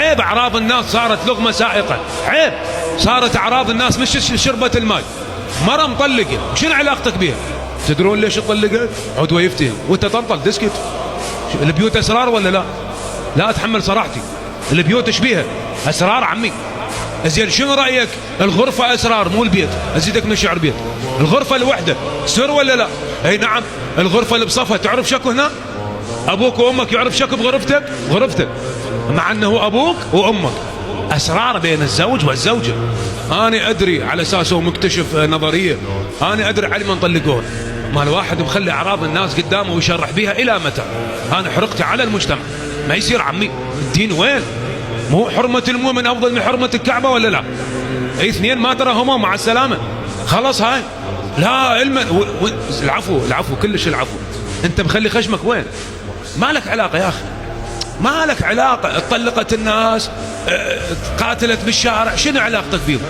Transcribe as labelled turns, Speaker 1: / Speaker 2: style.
Speaker 1: عيب اعراض الناس صارت لغمه سائقه، عيب صارت اعراض الناس مش شربة الماء. مرة مطلقه شنو علاقتك بها؟ تدرون ليش طلقت؟ عدوى يفتهم وانت تنطل تسكت. البيوت اسرار ولا لا؟ لا اتحمل صراحتي، البيوت ايش بيها؟ اسرار عمي. زين شنو رايك؟ الغرفه اسرار مو البيت، ازيدك من شعر بيت. الغرفه الوحده سر ولا لا؟ اي نعم. الغرفه اللي بصفها تعرف شكو هنا؟ ابوك وامك يعرف شكو بغرفتك؟ غرفتك مع انه ابوك وامك. اسرار بين الزوج والزوجه. انا ادري على اساسه مكتشف نظريه، انا ادري على من طلقوه. ما الواحد مخلي اعراض الناس قدامه ويشرح بيها الى متى؟ انا حرقتي على المجتمع، ما يصير عمي. الدين وين؟ مو حرمة المؤمن افضل من حرمة الكعبة ولا لا؟ اي اثنين ما تراهما مع السلامة. خلاص هاي لا العفو كلش العفو. انت مخلي خشمك وين؟ ما لك علاقة يا اخي، ما لك علاقة. طلقت الناس، قاتلت بالشارع، شنو علاقتك بيهم؟